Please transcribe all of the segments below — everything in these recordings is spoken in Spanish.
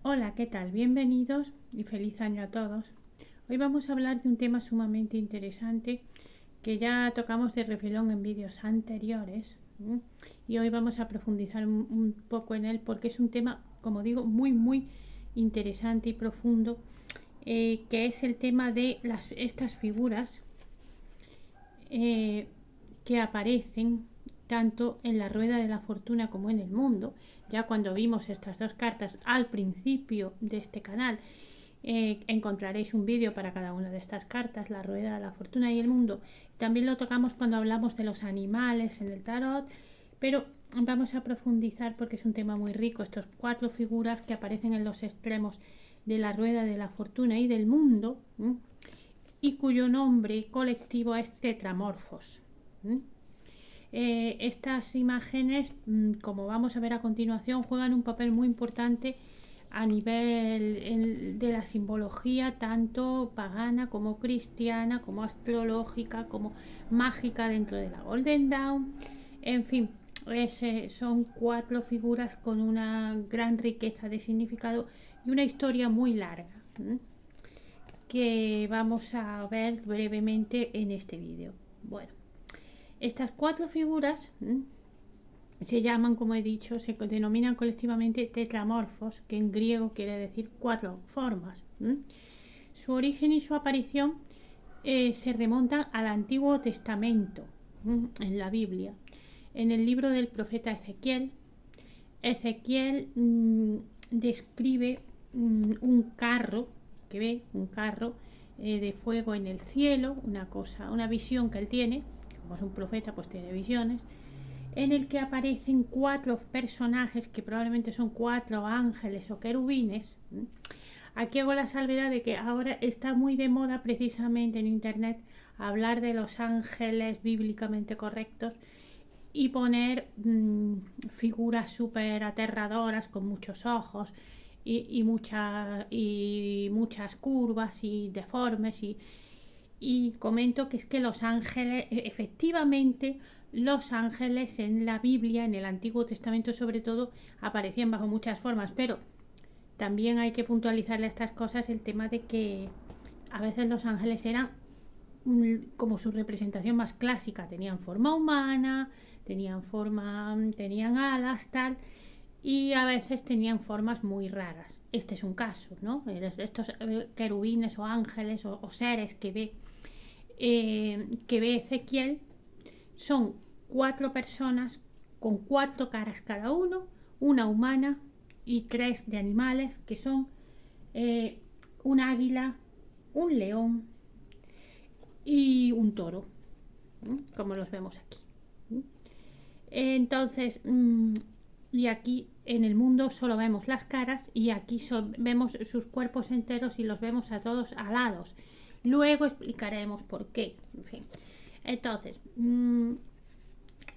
Hola, ¿qué tal? Bienvenidos y feliz año a todos. Hoy vamos a hablar de un tema sumamente interesante que ya tocamos de refilón en vídeos anteriores, y hoy vamos a profundizar un poco en él porque es un tema, como digo, muy interesante y profundo, que es el tema de estas figuras eh, que aparecen tanto en la rueda de la fortuna como en el mundo. Ya cuando vimos estas dos cartas al principio de este canal, encontraréis un vídeo para cada una de estas cartas, la rueda de la fortuna y el mundo. También lo tocamos cuando hablamos de los animales en el tarot, pero vamos a profundizar porque es un tema muy rico. Estos 4 figuras que aparecen en los extremos de la rueda de la fortuna y del mundo, y cuyo nombre colectivo es tetramorfos. Estas imágenes, como vamos a ver a continuación, juegan un papel muy importante a nivel de la simbología, tanto pagana como cristiana, como astrológica, como mágica dentro de la Golden Dawn. En fin, son 4 figuras con una gran riqueza de significado y una historia muy larga, que vamos a ver brevemente en este vídeo. Bueno, estas 4 figuras se llaman, como he dicho, se denominan colectivamente tetramorfos, que en griego quiere decir 4 formas. Su origen y su aparición se remontan al Antiguo Testamento, en la Biblia. En el libro del profeta Ezequiel, describe un carro, que ve un carro de fuego en el cielo, una visión que él tiene, como es un profeta, pues tiene visiones, en el que aparecen 4 personajes que probablemente son 4 ángeles o querubines. Aquí hago la salvedad de que ahora está muy de moda precisamente en internet hablar de los ángeles bíblicamente correctos y poner figuras súper aterradoras con muchos ojos y muchas curvas y deformes, y comento que es que los ángeles, efectivamente, los ángeles en la Biblia, en el Antiguo Testamento sobre todo, aparecían bajo muchas formas, pero también hay que puntualizarle a estas cosas el tema de que a veces los ángeles eran como su representación más clásica, tenían forma humana, tenían alas, tal, y a veces tenían formas muy raras. Este es un caso, ¿no? Estos querubines o ángeles o seres que ve Ezequiel son 4 personas con 4 caras cada uno, una humana y 3 de animales, que son un águila, un león y un toro, como los vemos aquí. Entonces, y aquí en el mundo solo vemos las caras, y aquí vemos sus cuerpos enteros y los vemos a todos alados. Luego explicaremos por qué. En fin. Entonces,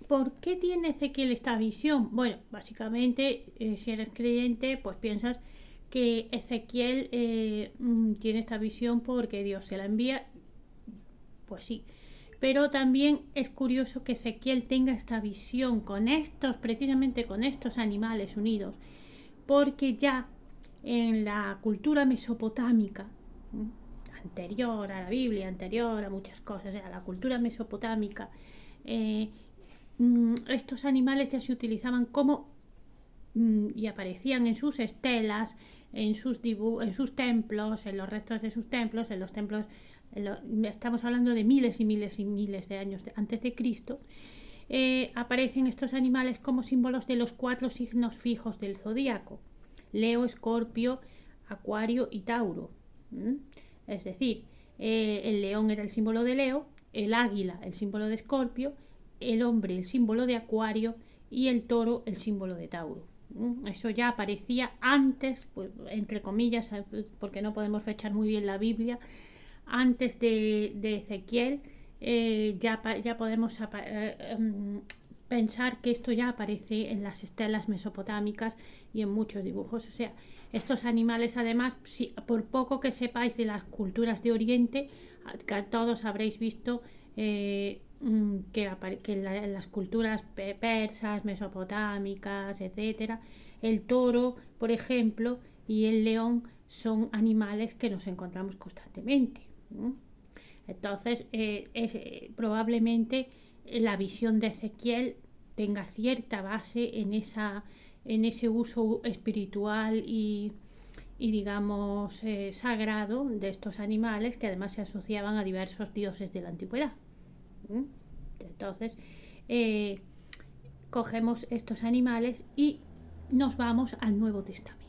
¿por qué tiene Ezequiel esta visión? Bueno, básicamente, si eres creyente, pues piensas que Ezequiel tiene esta visión porque Dios se la envía. Pues sí, pero también es curioso que Ezequiel tenga esta visión precisamente con estos animales unidos, porque ya en la cultura mesopotámica, anterior a la Biblia, anterior a muchas cosas, o sea, la cultura mesopotámica, estos animales ya se utilizaban y aparecían en sus estelas, en sus templos, en los restos de sus templos, en los templos. Estamos hablando de miles y miles de años antes de Cristo. Aparecen estos animales como símbolos de los 4 signos fijos del zodíaco: Leo, Escorpio, Acuario y Tauro. Es decir, el león era el símbolo de Leo, el águila el símbolo de Escorpio, el hombre el símbolo de Acuario y el toro el símbolo de Tauro. Eso ya aparecía antes, pues, entre comillas, porque no podemos fechar muy bien la Biblia, antes de Ezequiel. Ya podemos pensar que esto ya aparece en las estelas mesopotámicas y en muchos dibujos. O sea, estos animales, además, por poco que sepáis de las culturas de Oriente, que todos habréis visto en las culturas persas, mesopotámicas, etcétera, el toro, por ejemplo, y el león son animales que nos encontramos constantemente. Entonces, probablemente la visión de Ezequiel tenga cierta base en ese uso espiritual y digamos, sagrado de estos animales, que además se asociaban a diversos dioses de la antigüedad. Entonces, cogemos estos animales y nos vamos al Nuevo Testamento.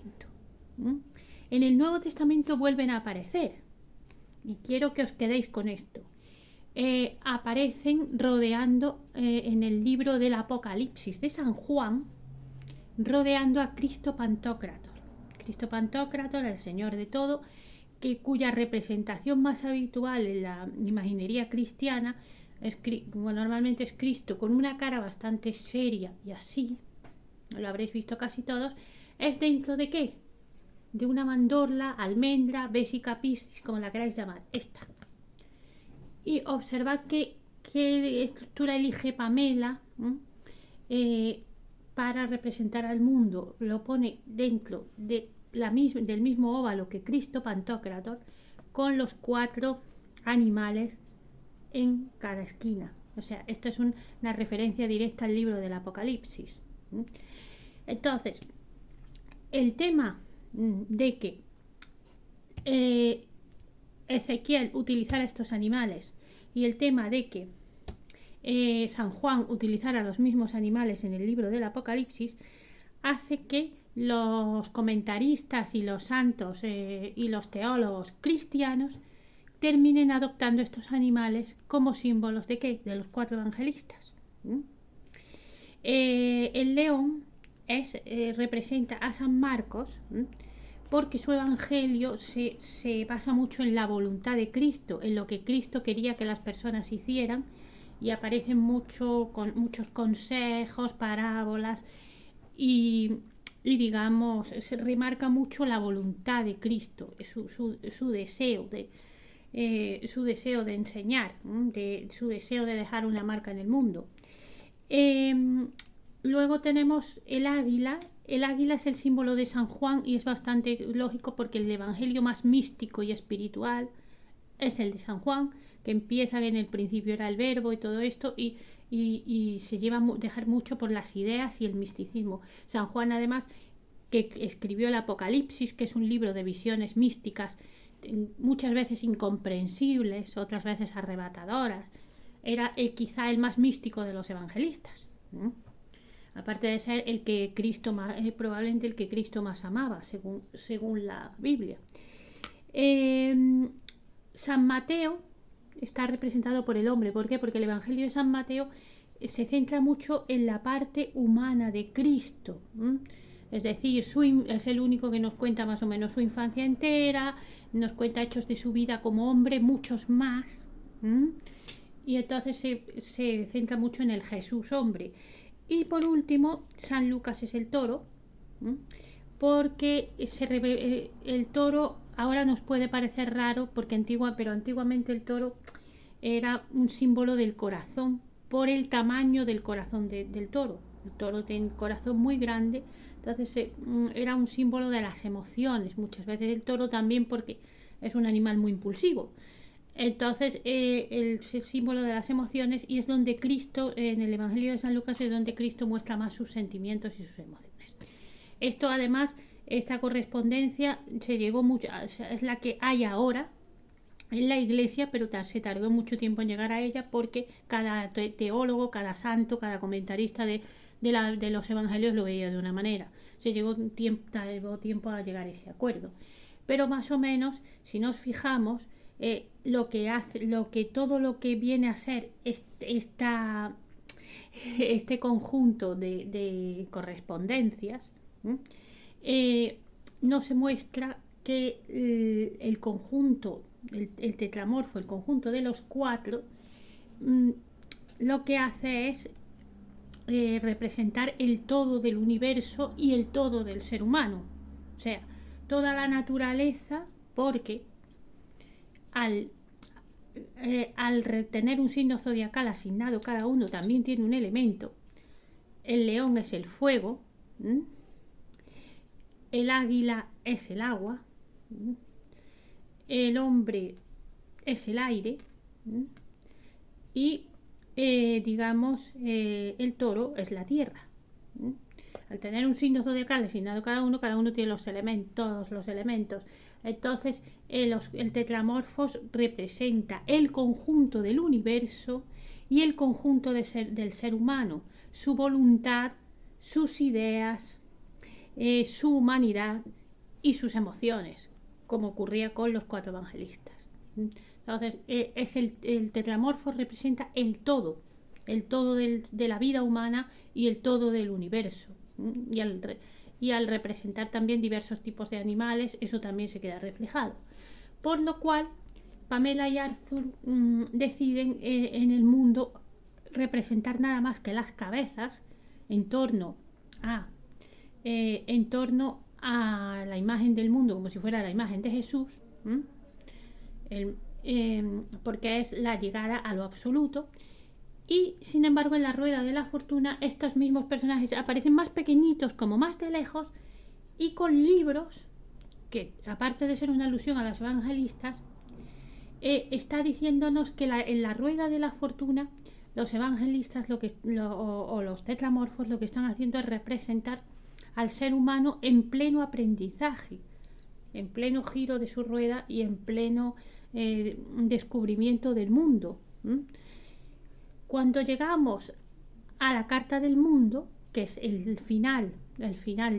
En el Nuevo Testamento vuelven a aparecer, y quiero que os quedéis con esto. Aparecen rodeando en el libro del Apocalipsis de San Juan, rodeando a Cristo Pantocrátor. Cristo Pantocrátor, el Señor de todo, cuya representación más habitual en la imaginería cristiana normalmente es Cristo con una cara bastante seria y así, lo habréis visto casi todos. ¿Es dentro de qué? De una mandorla, almendra, Vesica Piscis, como la queráis llamar, esta. Y observad qué estructura elige Pamela para representar al mundo. Lo pone dentro del mismo óvalo que Cristo Pantocrátor, con los 4 animales en cada esquina. O sea, esto es una referencia directa al libro del Apocalipsis. Entonces, el tema de que Ezequiel utilizara estos animales y el tema de que San Juan utilizara los mismos animales en el libro del Apocalipsis hace que los comentaristas y los santos y los teólogos cristianos terminen adoptando estos animales como símbolos de ¿qué? De los 4 evangelistas. El león representa a San Marcos, porque su evangelio se basa mucho en la voluntad de Cristo, en lo que Cristo quería que las personas hicieran, y aparecen con muchos consejos, parábolas, y digamos, se remarca mucho la voluntad de Cristo, su deseo de enseñar, su deseo de dejar una marca en el mundo. Luego tenemos el águila. El águila es el símbolo de San Juan y es bastante lógico porque el evangelio más místico y espiritual es el de San Juan, que empieza que en el principio era el verbo y todo esto, y se lleva a dejar mucho por las ideas y el misticismo. San Juan, además, que escribió el Apocalipsis, que es un libro de visiones místicas, muchas veces incomprensibles, otras veces arrebatadoras. Era quizá el más místico de los evangelistas, aparte de ser el que Cristo probablemente el que Cristo más amaba, según la Biblia. San Mateo está representado por el hombre. ¿Por qué? Porque el Evangelio de San Mateo se centra mucho en la parte humana de Cristo. Es decir, es el único que nos cuenta más o menos su infancia entera, nos cuenta hechos de su vida como hombre, muchos más. Y entonces se centra mucho en el Jesús hombre. Y por último, San Lucas es el toro, porque el toro ahora nos puede parecer raro, pero antiguamente el toro era un símbolo del corazón, por el tamaño del corazón del toro. El toro tiene un corazón muy grande, entonces era un símbolo de las emociones, muchas veces el toro también porque es un animal muy impulsivo. Entonces es el símbolo de las emociones y es donde Cristo, en el Evangelio de San Lucas, es donde Cristo muestra más sus sentimientos y sus emociones. Esto además, esta correspondencia se llegó mucho, es la que hay ahora en la iglesia, pero se tardó mucho tiempo en llegar a ella porque cada teólogo, cada santo, cada comentarista de los evangelios lo veía de una manera. Tardó tiempo a llegar a ese acuerdo. Pero más o menos, si nos fijamos, todo lo que viene a ser este conjunto de correspondencias, no se muestra que el conjunto, el tetramorfo, el conjunto de los 4, lo que hace es representar el todo del universo y el todo del ser humano, o sea, toda la naturaleza, porque al tener un signo zodiacal asignado cada uno, también tiene un elemento. El león es el fuego, el águila es el agua, el hombre es el aire y digamos el toro es la tierra. Al tener un signo zodiacal asignado cada uno tiene los elementos, todos los elementos. Entonces el tetramorfos representa el conjunto del universo y el conjunto del ser humano, su voluntad, sus ideas, su humanidad y sus emociones, como ocurría con los 4 evangelistas. Entonces el tetramorfos representa el todo de la vida humana y el todo del universo. Y al representar también diversos tipos de animales, eso también se queda reflejado. Por lo cual, Pamela y Arthur deciden en el mundo representar nada más que las cabezas en torno a la imagen del mundo, como si fuera la imagen de Jesús, porque es la llegada a lo absoluto. Y sin embargo en la rueda de la fortuna estos mismos personajes aparecen más pequeñitos, como más de lejos, y con libros que, aparte de ser una alusión a los evangelistas, está diciéndonos que en la rueda de la fortuna los evangelistas o los tetramorfos lo que están haciendo es representar al ser humano en pleno aprendizaje, en pleno giro de su rueda y en pleno descubrimiento del mundo. Cuando llegamos a la carta del mundo, que es el final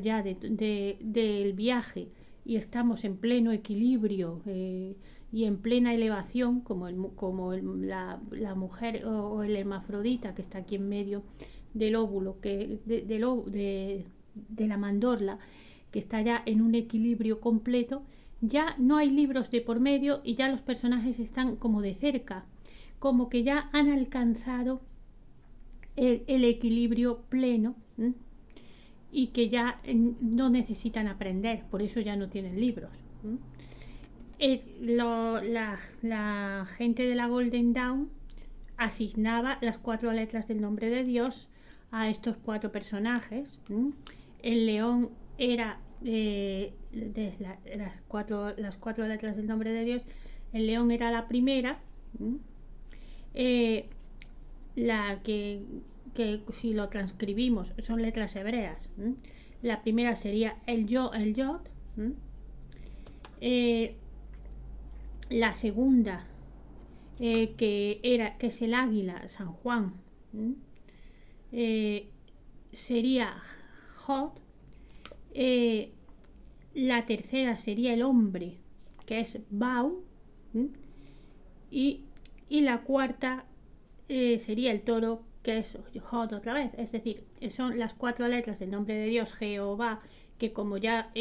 ya del viaje, y estamos en pleno equilibrio y en plena elevación, como la mujer o el hermafrodita que está aquí en medio del óvulo, de la mandorla, que está ya en un equilibrio completo, ya no hay libros de por medio y ya los personajes están como de cerca, como que ya han alcanzado el equilibrio pleno y que ya no necesitan aprender, por eso ya no tienen libros. La gente de la Golden Dawn asignaba las 4 letras del nombre de Dios a estos 4 personajes. El león era las 4 letras del nombre de Dios, el león era la primera. La que si lo transcribimos son letras hebreas. La primera sería el Yod. La segunda que es el águila, San Juan, sería Jod. La tercera sería el hombre, que es Bau. Y la cuarta sería el toro, que es Jod otra vez. Es decir, son las 4 letras del nombre de Dios, Jehová, que como ya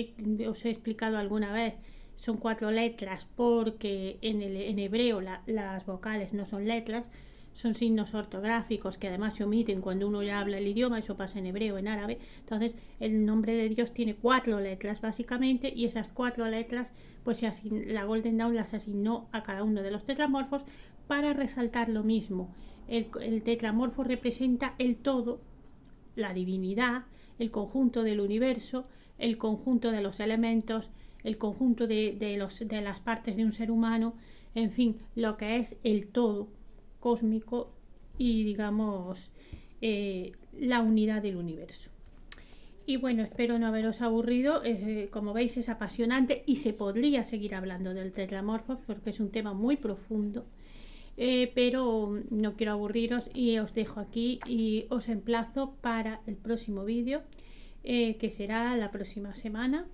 os he explicado alguna vez, son 4 letras porque en hebreo las vocales no son letras, son signos ortográficos que además se omiten cuando uno ya habla el idioma. Eso pasa en hebreo, en árabe. Entonces el nombre de Dios tiene 4 letras básicamente, y esas 4 letras pues la Golden Dawn las asignó a cada uno de los tetramorfos para resaltar lo mismo. El tetramorfo representa el todo, la divinidad, el conjunto del universo, el conjunto de los elementos, el conjunto de las partes de un ser humano, en fin, lo que es el todo cósmico y digamos la unidad del universo. Y bueno, espero no haberos aburrido. Como veis es apasionante y se podría seguir hablando del tetramorfos porque es un tema muy profundo, pero no quiero aburriros y os dejo aquí y os emplazo para el próximo vídeo, que será la próxima semana.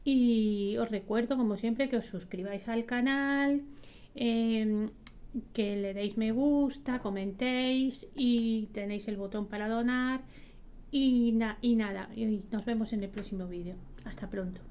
Y os recuerdo, como siempre, que os suscribáis al canal, que le deis me gusta, comentéis y tenéis el botón para donar. Y nada, y nos vemos en el próximo vídeo. Hasta pronto.